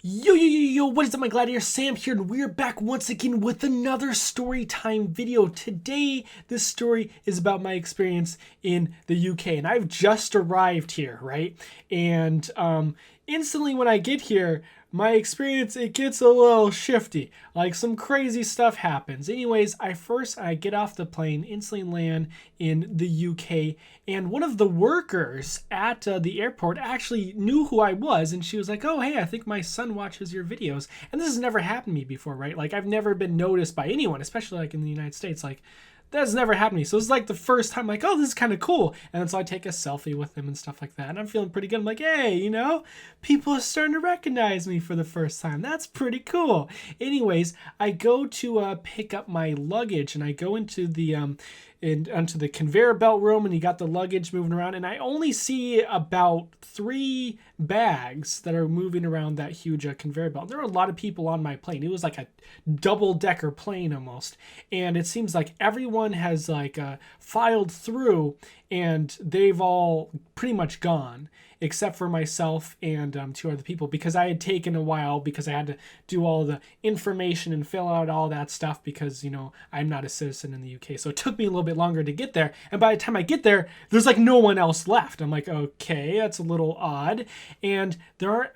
Yo, what is up, my gladiator? Sam here, and we're back once again with another story time video. Today, this story is about my experience in the UK, and I've just arrived here, right? And instantly when I get here, my experience, it gets a little shifty. Like, some crazy stuff happens. Anyways, I get off the plane, instantly land in the UK, and one of the workers at the airport actually knew who I was, and she was like, "Oh, hey, I think my son watches your videos." And this has never happened to me before, right? Like, I've never been noticed by anyone, especially like in the United States. Like, that's never happened to me. So it's like the first time, like, oh, this is kind of cool. And then so I take a selfie with him and stuff like that. And I'm feeling pretty good. I'm like, hey, people are starting to recognize me for the first time. That's pretty cool. Anyways, I go to pick up my luggage, and I go into the onto the conveyor belt room, and you got the luggage moving around, and I only see about 3 bags that are moving around that huge conveyor belt. There are a lot of people on my plane. It was like a double-decker plane almost, and it seems like everyone has filed through, and they've all pretty much gone, except for myself and 2 other people, because I had taken a while, because I had to do all the information and fill out all that stuff, because I'm not a citizen in the UK, so it took me a little bit longer to get there. And by the time I get there, there's like no one else left. I'm like, okay, that's a little odd. And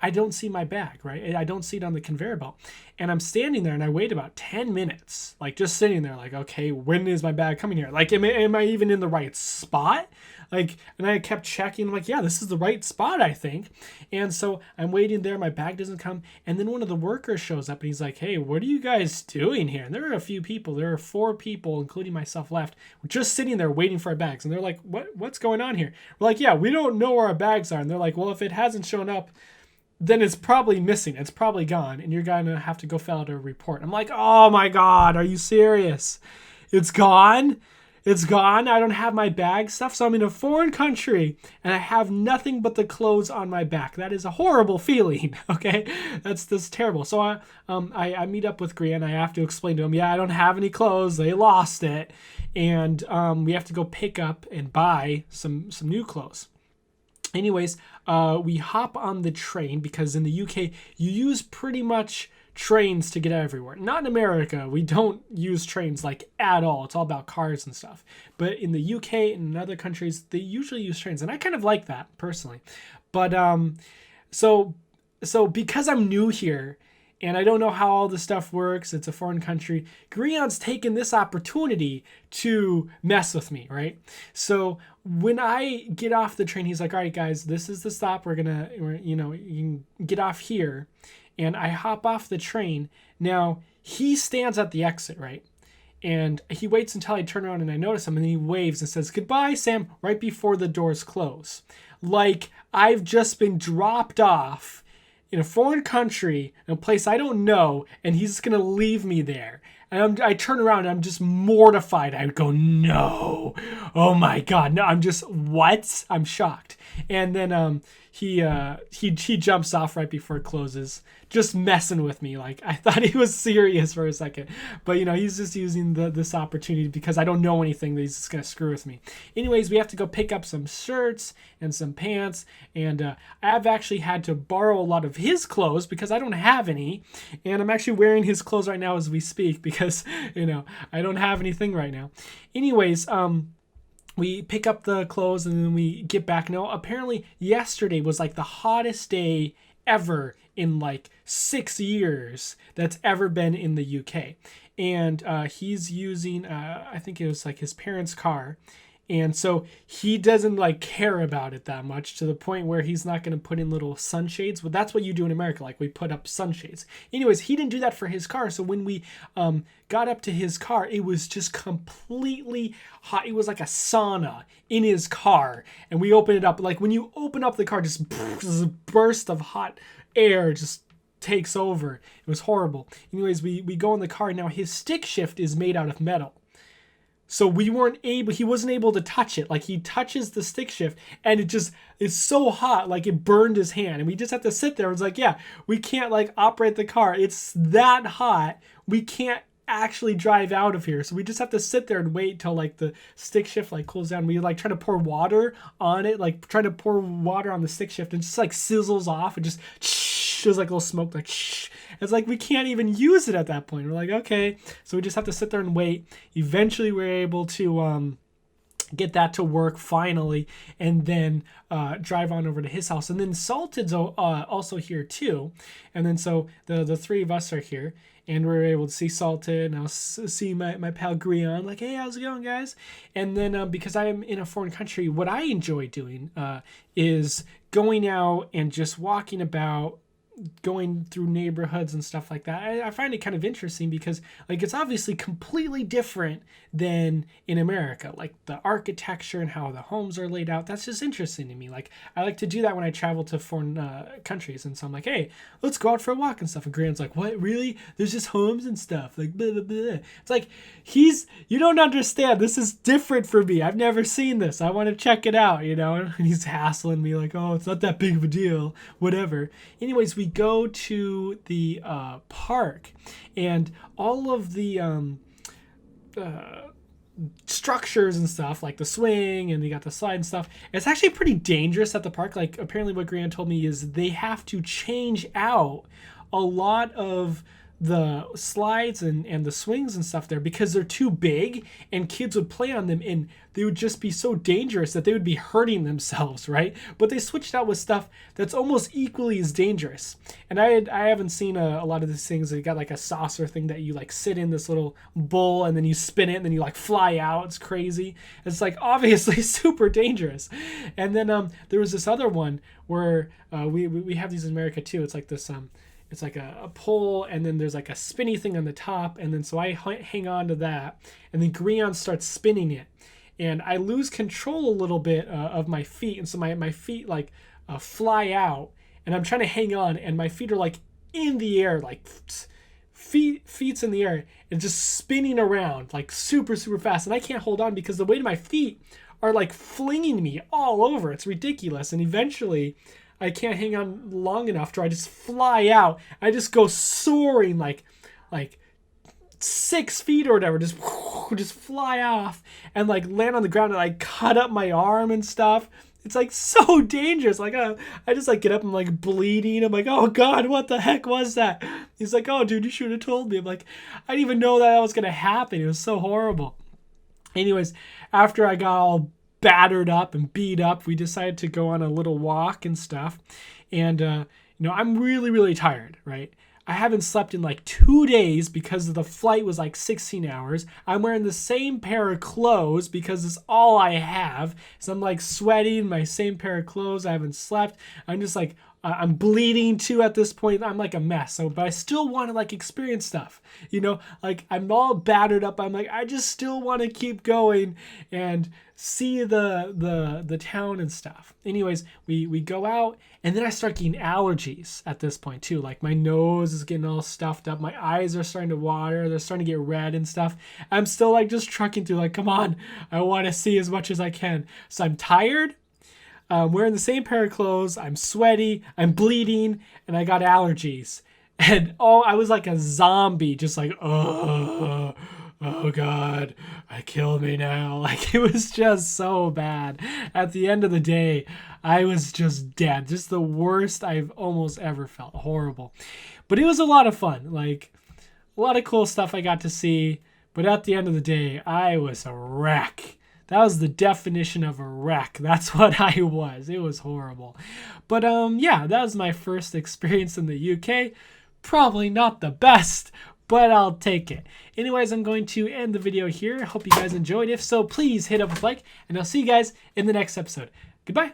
I don't see my bag, right? I don't see it on the conveyor belt. And I'm standing there, and I wait about 10 minutes, like just sitting there, like, okay, when is my bag coming here? Like, am I even in the right spot? Like, and I kept checking, like, yeah, this is the right spot, I think. And so I'm waiting there, my bag doesn't come, and then one of the workers shows up, and he's like, hey, what are you guys doing here? And there are a few people, there are 4 people, including myself, left, just sitting there waiting for our bags. And they're like, what's going on here? We're like, yeah, we don't know where our bags are. And they're like, well, if it hasn't shown up, then it's probably missing. It's probably gone, and you're gonna have to go fill out a report. I'm like, oh my God, are you serious? It's gone? It's gone? I don't have my bag stuff, so I'm in a foreign country, and I have nothing but the clothes on my back. That is a horrible feeling, okay? That's terrible. So I meet up with Grian. I have to explain to him, yeah, I don't have any clothes. They lost it, and we have to go pick up and buy some new clothes. Anyways, we hop on the train, because in the UK, you use pretty much trains to get everywhere. Not in America. We don't use trains like at all. It's all about cars and stuff. But in the UK and in other countries, they usually use trains, and I kind of like that personally. But so because I'm new here, and I don't know how all this stuff works, it's a foreign country, Grian's taken this opportunity to mess with me, right? So when I get off the train, he's like, all right, guys, this is the stop. You can get off here. And I hop off the train. Now, he stands at the exit, right? And he waits until I turn around and I notice him, and then he waves and says, goodbye, Sam, right before the doors close. Like, I've just been dropped off in a foreign country, in a place I don't know, and he's just going to leave me there. And I turn around, and I'm just mortified. I go, no. Oh my God. No, what? I'm shocked. And then he jumps off right before it closes, just messing with me. Like, I thought he was serious for a second. But, he's just using this opportunity, because I don't know anything, that he's just going to screw with me. Anyways, we have to go pick up some shirts and some pants. And I've actually had to borrow a lot of his clothes, because I don't have any. And I'm actually wearing his clothes right now as we speak, because, I don't have anything right now. Anyways, we pick up the clothes, and then we get back. Now, apparently yesterday was like the hottest day ever in like 6 years that's ever been in the UK. And he's using, I think it was like his parents' car. And so he doesn't like care about it that much, to the point where he's not going to put in little sunshades. But that's what you do in America. Like, we put up sunshades. Anyways, he didn't do that for his car. So when we got up to his car, it was just completely hot. It was like a sauna in his car. And we opened it up. Like, when you open up the car, just a burst of hot air just takes over. It was horrible. Anyways, we go in the car. Now, his stick shift is made out of metal. So he wasn't able to touch it. Like, he touches the stick shift, and it's so hot, like it burned his hand. And we just have to sit there. It's like, yeah, we can't like operate the car. It's that hot. We can't actually drive out of here. So we just have to sit there and wait till like the stick shift like cools down. We like try to pour water on it, like trying to pour water on the stick shift, and just like sizzles off and just shows like a little smoke, like shh. It's like we can't even use it at that point. We're like, okay, so we just have to sit there and wait. Eventually, we're able to get that to work finally, and then drive on over to his house. And then Salted's also here too. And then so the three of us are here, and we're able to see Salted, and I'll see my pal Grion, like, hey, how's it going, guys? And then because I am in a foreign country, what I enjoy doing is going out and just walking about, going through neighborhoods and stuff like that. I find it kind of interesting because like it's obviously completely different than in America, like the architecture and how the homes are laid out. That's just interesting to me. Like I like to do that when I travel to foreign countries, and so I'm like, hey, let's go out for a walk and stuff. And Grant's like, what, really? There's just homes and stuff, like blah, blah, blah. It's like, you don't understand, this is different for me. I've never seen this, I want to check it out, you know. And he's hassling me like, oh, it's not that big of a deal, whatever. Anyways, we go to the park, and all of the structures and stuff, like the swing, and you got the slide and stuff, it's actually pretty dangerous at the park. Like apparently what Grant told me is they have to change out a lot of the slides and the swings and stuff there because they're too big, and kids would play on them and they would just be so dangerous that they would be hurting themselves, right? But they switched out with stuff that's almost equally as dangerous. And I haven't seen a lot of these things. They got like a saucer thing that you like sit in this little bowl and then you spin it and then you like fly out. It's crazy. It's like obviously super dangerous. And then there was this other one where we have these in America too. It's like this it's like a pole, and then there's like a spinny thing on the top, and then so I hang on to that, and then Grion starts spinning it, and I lose control a little bit of my feet, and so my feet like fly out, and I'm trying to hang on, and my feet are like in the air, like feet's in the air, and just spinning around like super fast, and I can't hold on because the weight of my feet are like flinging me all over. It's ridiculous, and eventually I can't hang on long enough to I just fly out. I just go soaring like 6 feet or whatever, just fly off and like land on the ground, and I cut up my arm and stuff. It's like so dangerous. Like I just like get up and like bleeding. I'm like, oh God, what the heck was that? He's like, oh dude, you should have told me. I'm like, I didn't even know that was gonna happen. It was so horrible. Anyways, after I got all battered up and beat up, we decided to go on a little walk and stuff. And I'm really tired, right? I haven't slept in like 2 days because the flight was like 16 hours. I'm wearing the same pair of clothes because it's all I have. So I'm like sweating, my same pair of clothes. I haven't slept. I'm just like, I'm bleeding too at this point. I'm like a mess. So, but I still want to like experience stuff, like I'm all battered up. I'm like, I just still want to keep going and see the town and stuff. Anyways, we go out, and then I start getting allergies at this point too. Like my nose is getting all stuffed up. My eyes are starting to water. They're starting to get red and stuff. I'm still like just trucking through, like, come on, I want to see as much as I can. So I'm tired. I'm wearing the same pair of clothes. I'm sweaty. I'm bleeding, and I got allergies. And I was like a zombie, just like, oh God, kill me now. Like it was just so bad. At the end of the day, I was just dead. Just the worst I've almost ever felt. Horrible. But it was a lot of fun. Like a lot of cool stuff I got to see. But at the end of the day, I was a wreck. That was the definition of a wreck. That's what I was. It was horrible. But yeah, that was my first experience in the UK. Probably not the best, but I'll take it. Anyways, I'm going to end the video here. I hope you guys enjoyed. If so, please hit up a like, and I'll see you guys in the next episode. Goodbye.